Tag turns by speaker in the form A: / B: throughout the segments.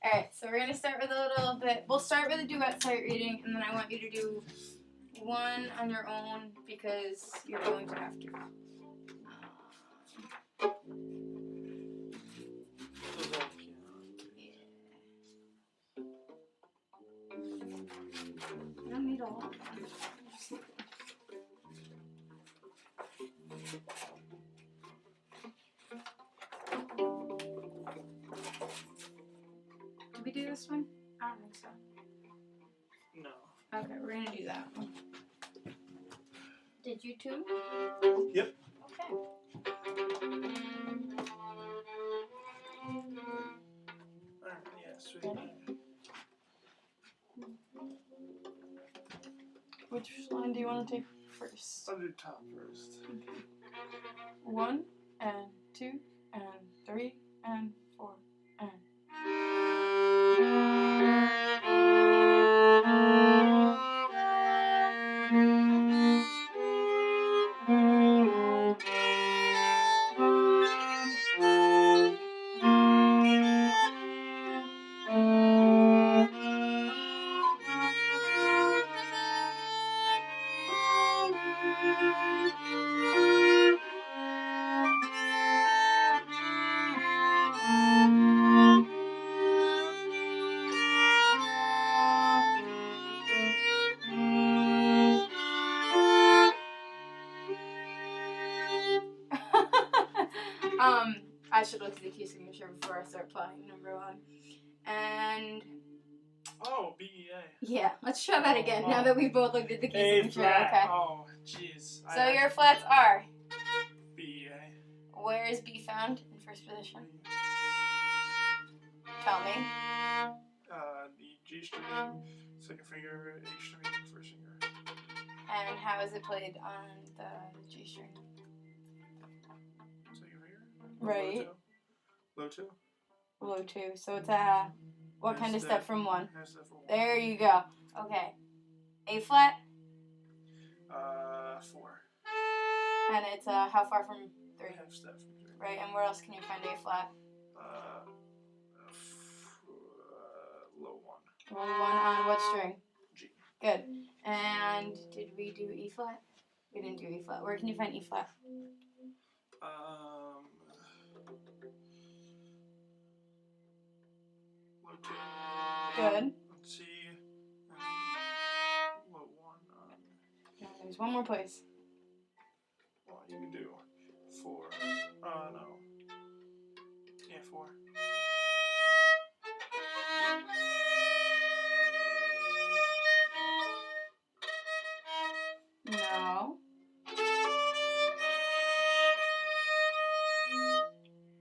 A: Alright, so we're going to start with a little bit. We'll start with a duet sight reading, and then I want you to do one on your own because you're going to have to. I don't need a lot. Did we do this one? I don't think so.
B: No.
A: Okay, we're gonna do that one. Did you too?
B: Yep.
A: Okay.
B: Alright, yeah, sweet.
A: Ready? Which line do you want to take first?
B: I'll do top first.
A: Okay. 1 and 2 and 3 and 4 and. I should look at the key signature before I start playing number 1. And
B: Oh, B-E-A.
A: yeah, let's try that again. Now that we both looked at the key
B: A
A: signature,
B: flat.
A: okay.
B: Oh, jeez.
A: So your flats are.
B: B-E-A.
A: Where is B found in first position? Tell me.
B: The G string, second finger, H string, first finger.
A: And how is it played on the G string?
B: Second finger.
A: Right.
B: Low two.
A: Low 2. So it's a what kind of step from 1?
B: Half step from 1.
A: There you go. Okay. A flat.
B: 4.
A: And it's how far from 3?
B: Half step from 3.
A: Right. And where else can you find A flat?
B: Low 1.
A: Low 1 on what string?
B: G.
A: Good. And did we do E flat? We didn't do E flat. Where can you find E flat?
B: Low 2.
A: Good.
B: Let's see. Low 1 on.
A: No, there's one more place.
B: Well, you can do 4. No. Yeah, 4.
A: No.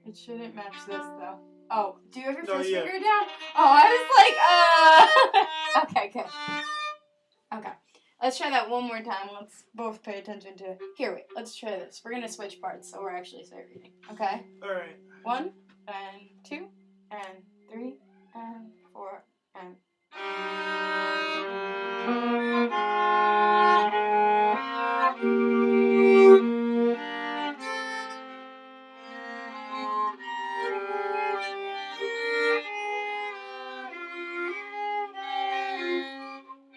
A: It shouldn't match this though. Oh, do you have your first finger down? Oh, I was like, Okay, good. Okay. Let's try that one more time. Let's both pay attention to it. Here, wait. Let's try this. We're gonna switch parts, so we're actually start reading. Okay?
B: Alright.
A: 1 and 2 and 3 and 4 and.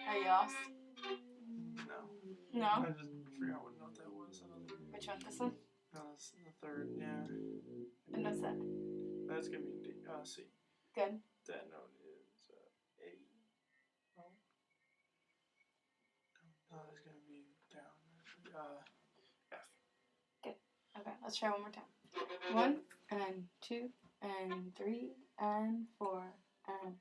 A: Are you lost?
B: No.
A: No?
B: I just forgot what note that was.
A: Which one? This one?
B: No, that's the third, yeah.
A: And what's that?
B: That's gonna be D, C.
A: Good.
B: That note is A. No. No, that's gonna be down. F.
A: Good. Okay, let's try one more time. 1 and 2 and 3 and 4 and.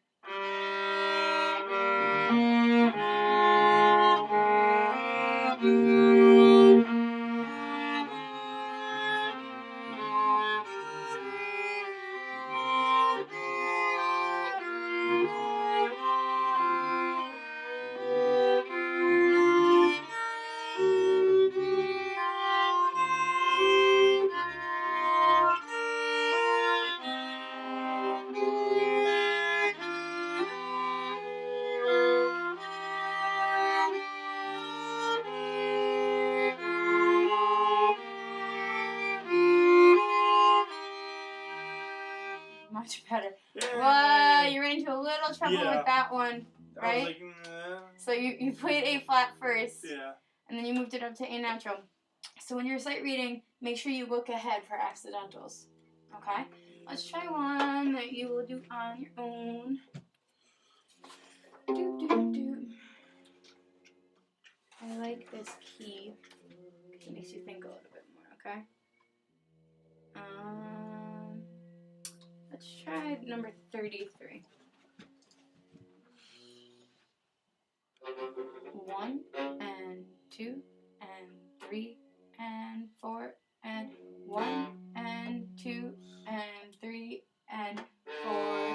A: into a little trouble
B: Yeah.
A: with that one,
B: I
A: right?
B: was like, nah.
A: So you played A flat first,
B: Yeah.
A: and then you moved it up to A natural. So when you're sight reading, make sure you look ahead for accidentals. Okay? Let's try one that you will do on your own. Do. I like this key because it makes you think a little bit more, okay? Let's try number 33. 1 and 2 and 3 and 4 and 1 and 2 and 3 and 4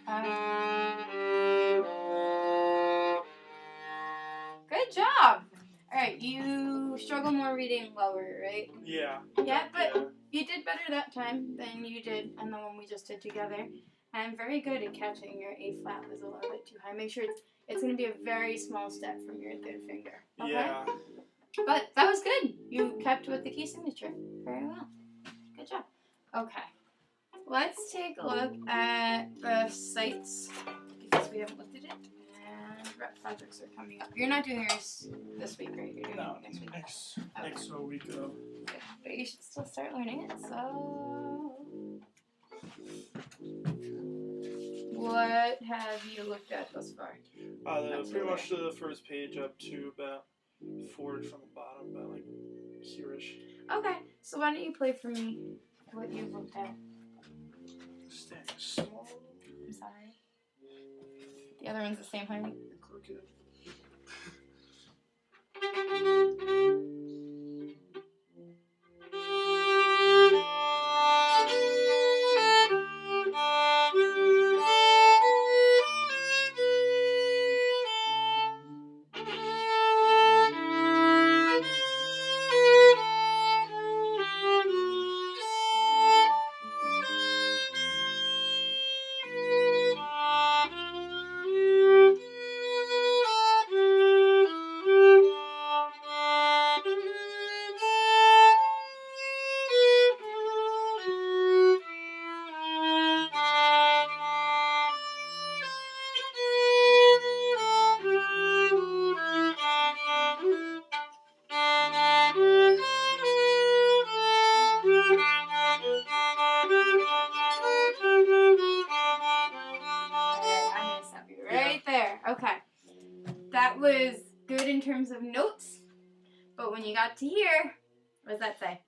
A: and good job. All right, you struggle more reading lower, right?
B: Yeah.
A: Yeah, but you did better that time than you did on the one we just did together. I'm very good at catching your A flat was a little bit too high. Make sure it's going to be a very small step from your third finger. Okay?
B: Yeah.
A: But that was good. You kept with the key signature very well. Good job. Okay. Let's take a look at the sights because we haven't looked at it. And rep projects are coming up. You're not doing yours this week, right? You're doing it next week.
B: Next week.
A: Good. But you should still start learning it. So, what have you looked at thus far?
B: Pretty much the first page up to about forward from the bottom, about like here-ish.
A: Okay. So why don't you play for me what you've looked at?
B: Staying small.
A: I'm sorry. The other one's the same height.
B: Crooked.
A: That was good in terms of notes, but when you got to here, what does that say?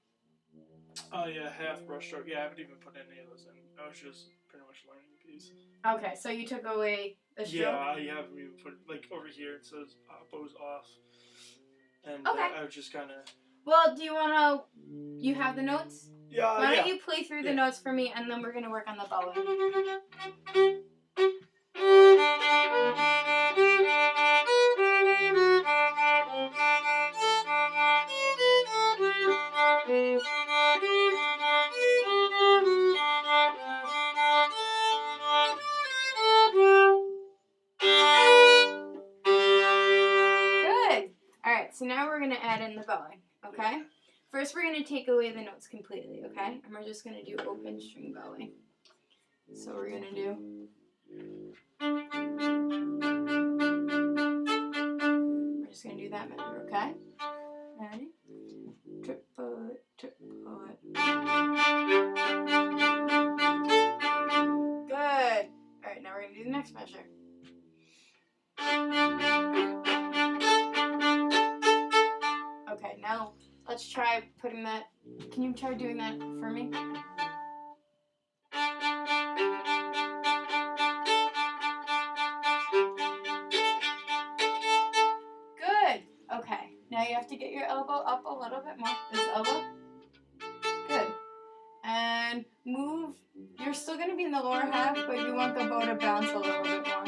B: Oh yeah, half brushstroke. Yeah, I haven't even put any of those in. I was just pretty much learning the piece.
A: Okay, so you took away the stroke?
B: Yeah, I haven't even put, like over here it says bows off. And
A: okay.
B: I was just kind of...
A: Well, do you want to... You have the notes?
B: Yeah,
A: Why don't you play through the notes for me, and then we're going to work on the bowing. Good. All right, so now we're going to add in the bowing, okay? First, we're going to take away the notes completely, okay? And we're just going to do open string bowing. So we're going to do... We're just going to do that measure, okay? Ready? Triplet, triplet. Good. All right, now we're going to do the next measure. Okay, now let's try putting that... Can you try doing that for me? to get your elbow up a little bit more. This elbow. Good. And move. You're still going to be in the lower half, but you want the bow to bounce a little bit more.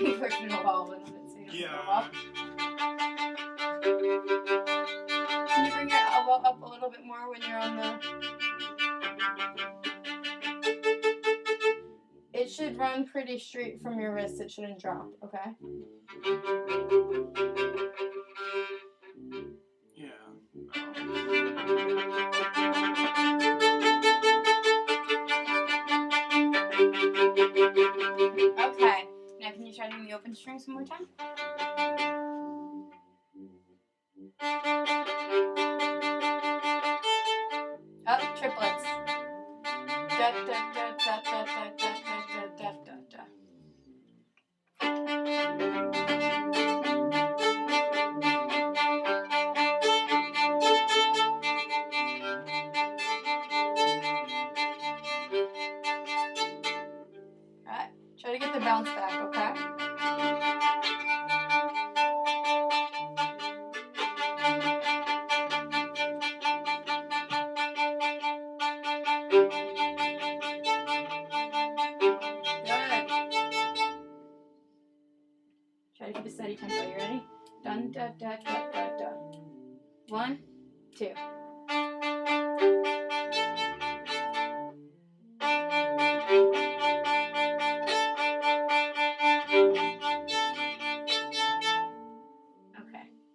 A: You're pushing the ball a little bit so you don't go up. Can you bring your elbow up a little bit more when you're on the... It should run pretty straight from your wrist. It shouldn't drop, okay?
B: Yeah.
A: Okay. Now can you try doing the open strings one more time? Up, triplets. Da, da, da, da, da, da, da, da, da, da, da. Alright, try to get the bounce back, okay? Try to keep a steady tempo. You ready? Dun da da da da da. 1, 2. Okay.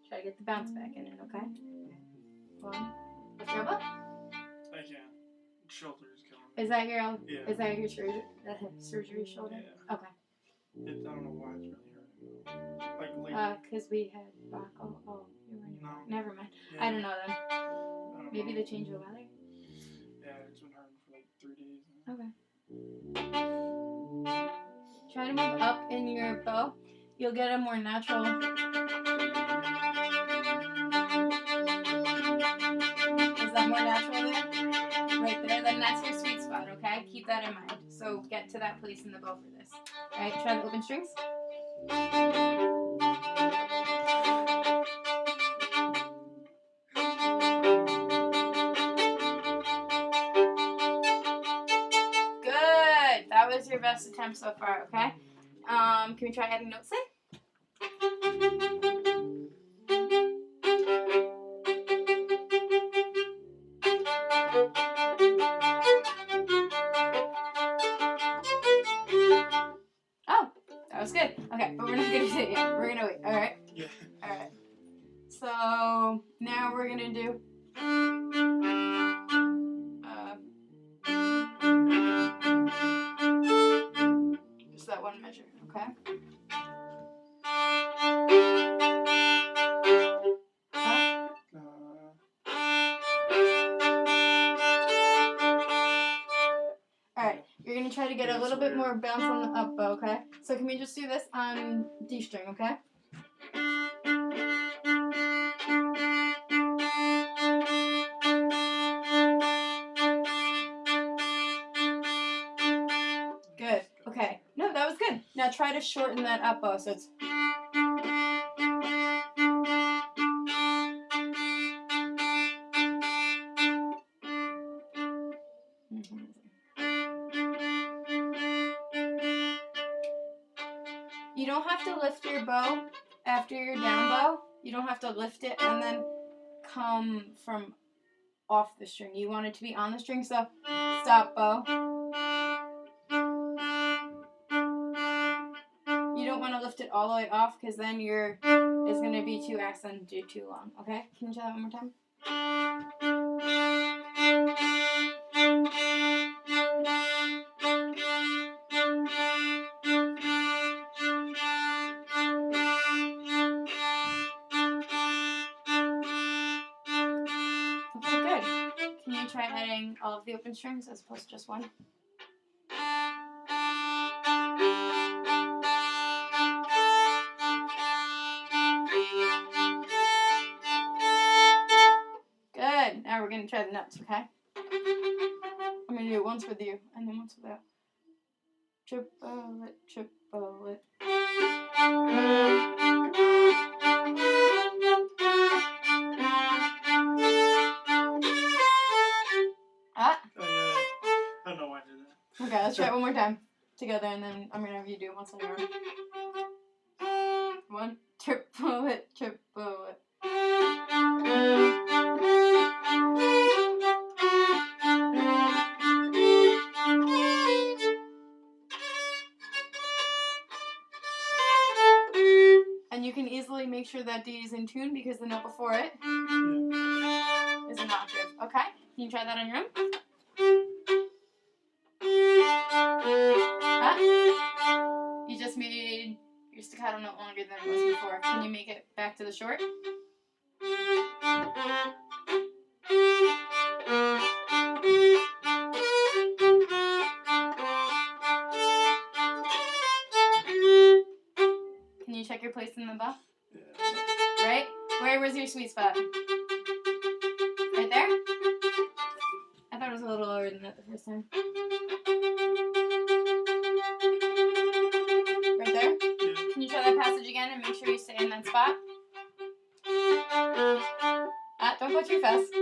A: Try to get the bounce back in it, okay? 1. Lift your elbow.
B: I can. Shoulder's killing me.
A: Is that your
B: Yeah.
A: Is that your surgery? The hip surgery shoulder?
B: Yeah.
A: Okay.
B: I don't know why it's really hurting. Like lately.
A: Cause we had buckle. Oh, you were.
B: No.
A: Never mind.
B: Yeah.
A: I don't know then.
B: I don't
A: Maybe
B: know.
A: the change of weather.
B: Yeah, it's been hurting for like 3 days.
A: Okay. Try to move up in your bow. You'll get a more natural. Is that more natural there? Right there. Then that's your sweet spot, okay? Keep that in mind. So get to that place in the bow for this. Alright, try the open strings. Good. That was your best attempt so far, okay? Can we try adding notes in? Oh, that was good. Okay, but we're not gonna do it yet. We're gonna wait. All right.
B: Yeah.
A: All right. So now we're gonna do. Just that one measure, okay? Alright, you're gonna try to get a little bit more bounce on the up bow, okay? So can we just do this on D string, okay? Good. Okay. No, that was good. Now try to shorten that up bow so it's. You don't have to lift your bow after your down bow. You don't have to lift it and then come from off the string. You want it to be on the string, so stop bow. You don't want to lift it all the way off because then it's going to be too accented too long. Okay? Can you try that one more time? Okay, good. Can you try adding all of the open strings as opposed to just one? Good. Now we're going to try the notes, okay? me to do it once with you and then once without? Triplet, triplet. Ah.
B: Oh, yeah. I don't know why I did that.
A: Okay, let's try it one more time together, and then I'm gonna have you do it once on your own. 1, triplet, triplet. And you can easily make sure that D is in tune because the note before it is an octave. Okay? Can you try that on your own? You just made your staccato note longer than it was before. Can you make it back to the short? Can you check your place in the bow?
B: Yeah.
A: Right? Where was your sweet spot? Right there? I thought it was a little lower than that the first time. Right there?
B: Yeah.
A: Can you try that passage again and make sure you stay in that spot? Don't go too fast.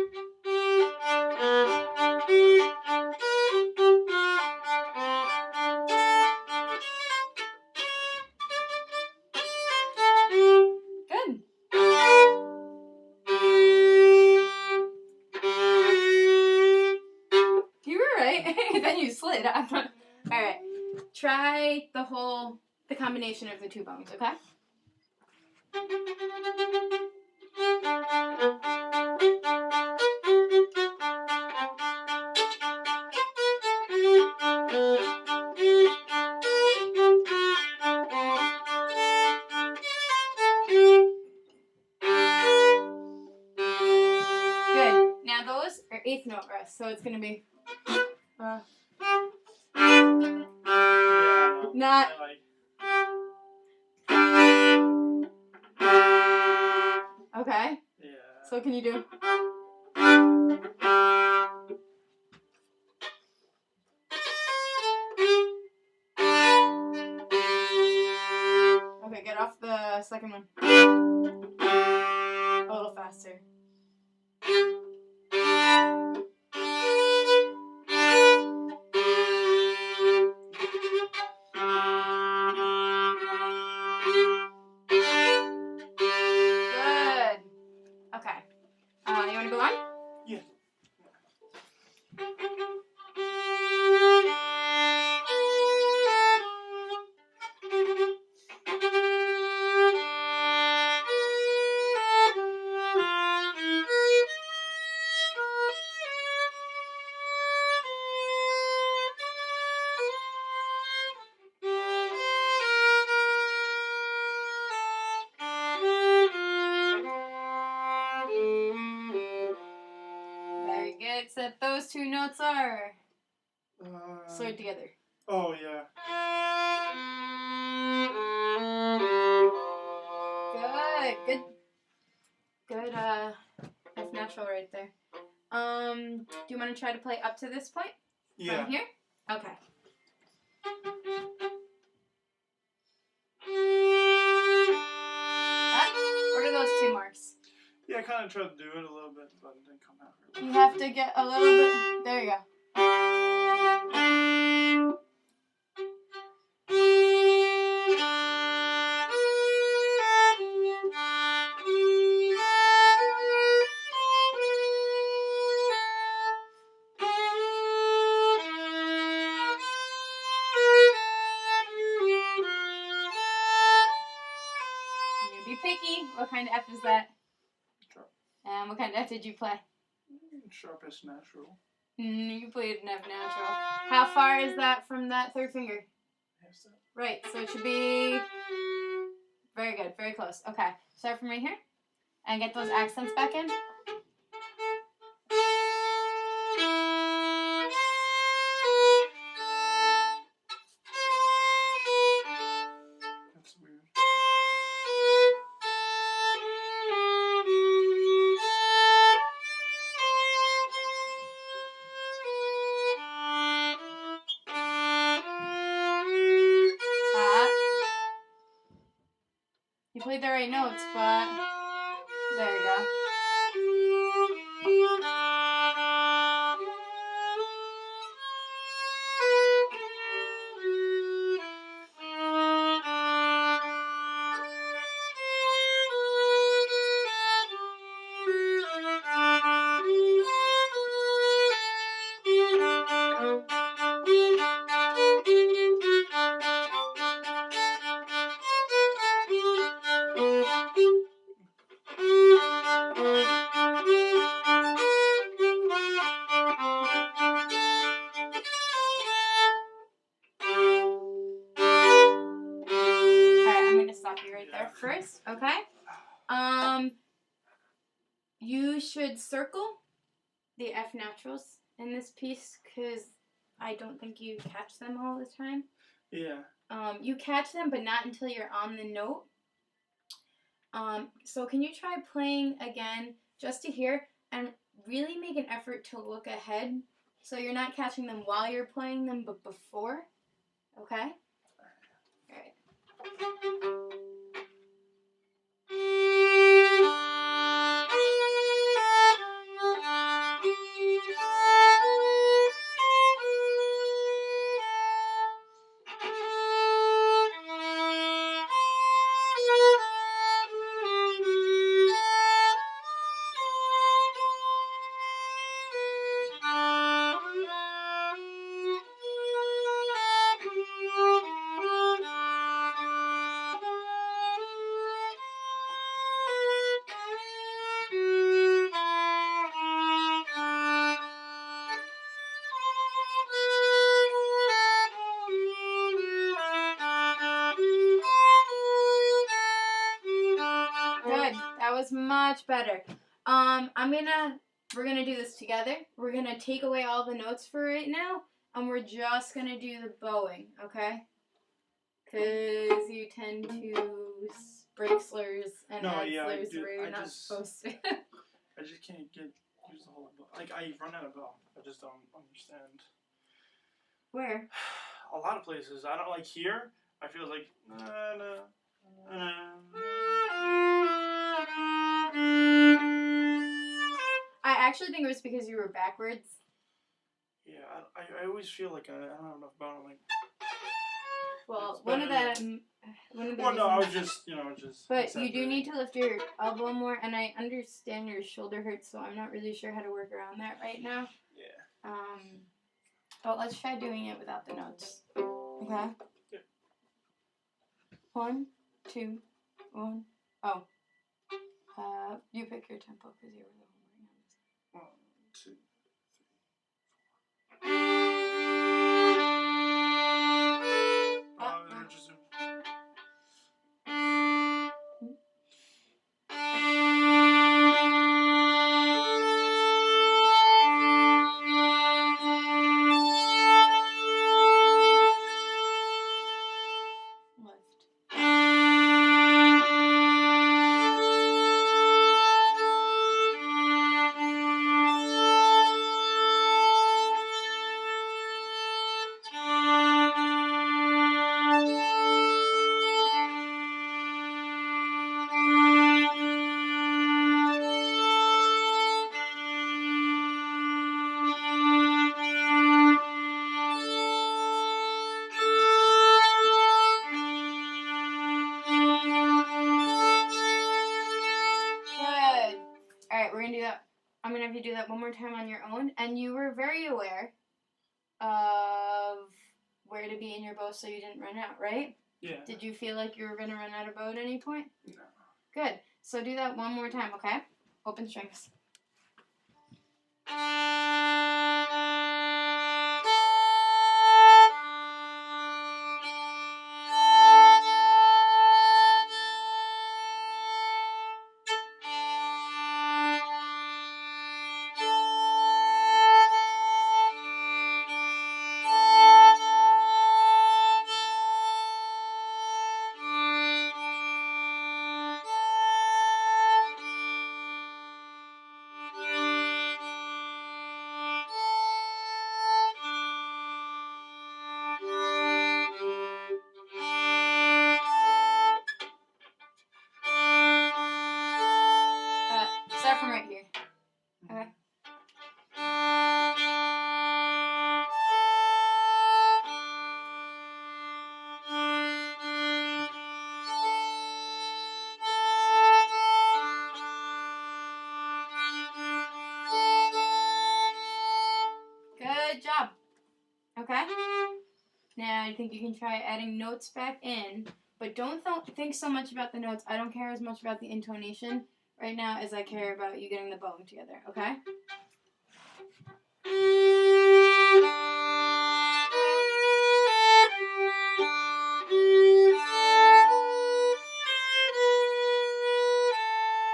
A: Good. You were right. Then you slid. Alright. Try the combination of the two bones, okay? Good. Now those are eighth note rests, so it's gonna be not. Okay.
B: Yeah.
A: So can you do? Okay, get off the second one. A little faster. Good. Okay. You want to go on?
B: Yeah.
A: Very good. Except those two notes are slurred together.
B: Oh, yeah.
A: Good. Good. That's natural right there. Do you want to try to play up to this point?
B: Yeah.
A: From here? Okay. What are those 2 marks?
B: Yeah, I kind of tried to do it a little bit, but it didn't come out really.
A: You have to get a little bit. There you go. Be picky. What kind of F is that?
B: Sharp.
A: And what kind of F did you play?
B: Sharpest natural.
A: You played an F natural. How far is that from that third finger? Right, so it should be very good, very close. Okay, start from right here and get those accents back in.
B: That's weird.
A: You played the right notes, but there you go. First, okay? You should circle the F naturals in this piece because I don't think you catch them all the time.
B: Yeah.
A: You catch them, but not until you're on the note. So can you try playing again just to hear and really make an effort to look ahead so you're not catching them while you're playing them, but before, okay? All right. Good. That was much better. We're gonna do this together. We're gonna take away all the notes for right now, and we're just gonna do the bowing, okay? Because you tend to break slurs and add slurs where you're not supposed to.
B: I just can't use the whole bow. Like, I run out of bow. I just don't understand.
A: Where?
B: A lot of places. I don't like here. I feel like
A: I actually think it was because you were backwards.
B: Yeah, I always feel like I don't have enough bow. Like,
A: well, one of the
B: well, no, I was just, just.
A: But you do need to lift your elbow more, and I understand your shoulder hurts, so I'm not really sure how to work around that right now.
B: Yeah.
A: But let's try doing it without the notes. Okay?
B: Yeah.
A: 1, 2, 1. Oh. You pick your tempo because you were the one.
B: 1, 2. I'm going to have you do that one more time on your own. And you were very aware of where to be in your bow so you didn't run out, right? Yeah.
A: Did you feel like you were going to run out of bow at any point?
B: No.
A: Good. So do that one more time, okay? Open strings.
B: from right here. Okay. Good job. Okay. Now I think you can try adding notes back in, but don't think so much about the notes. I don't care as much about the intonation right now as I care about you getting the bowing together. Okay.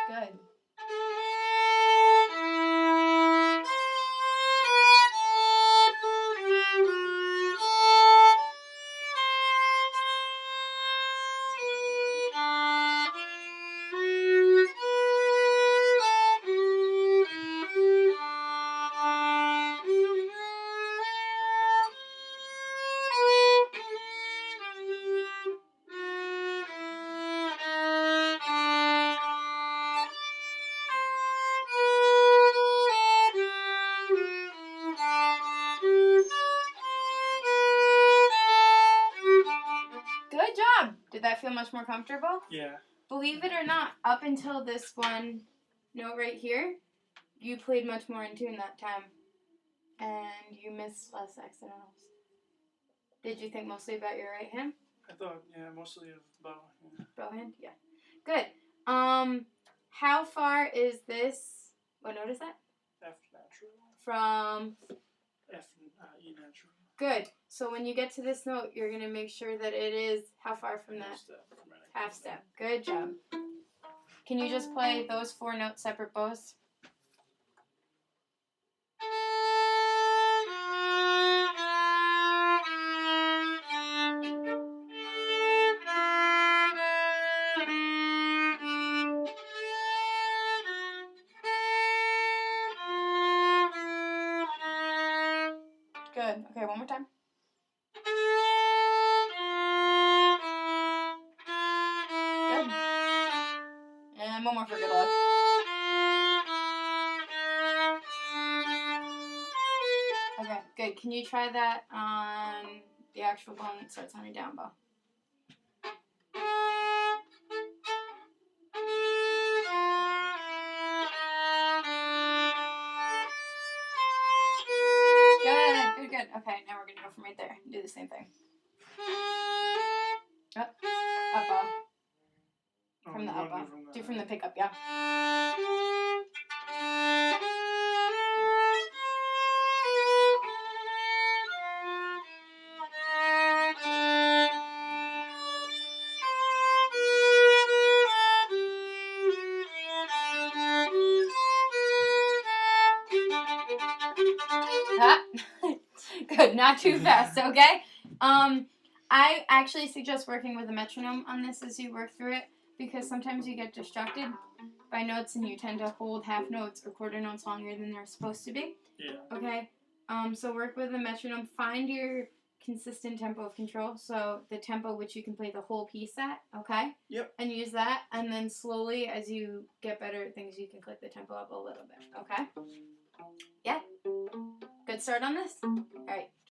B: Good. Good job. Did that feel much more comfortable?
C: Yeah.
B: Believe it or not, up until this one note right here, you played much more in tune that time. And you missed less accidentals. Did you think mostly about your right hand?
C: I thought, yeah, mostly of bow. Yeah.
B: Bow hand? Yeah. Good. How far is this? What note is that?
C: F natural.
B: From?
C: E natural.
B: Good. So when you get to this note, you're going to make sure that it is how far from that? Half step. Good job. Can you just play those 4 notes separate bows? Good. Okay, one more time. Good. And one more for good luck. Okay, good. Can you try that on the actual bow that starts on your down bow? Good. Okay, now we're going to go from right there and do the same thing. Up bow. From the up bow. Do from the pickup, yeah. Good, not too fast, okay? I actually suggest working with a metronome on this as you work through it, because sometimes you get distracted by notes and you tend to hold half notes or quarter notes longer than they're supposed to be.
C: Yeah.
B: Okay? So work with a metronome. Find your consistent tempo of control, so the tempo which you can play the whole piece at, okay?
C: Yep.
B: And use that, and then slowly, as you get better at things, you can click the tempo up a little bit, okay? Yeah? Good start on this? Alright.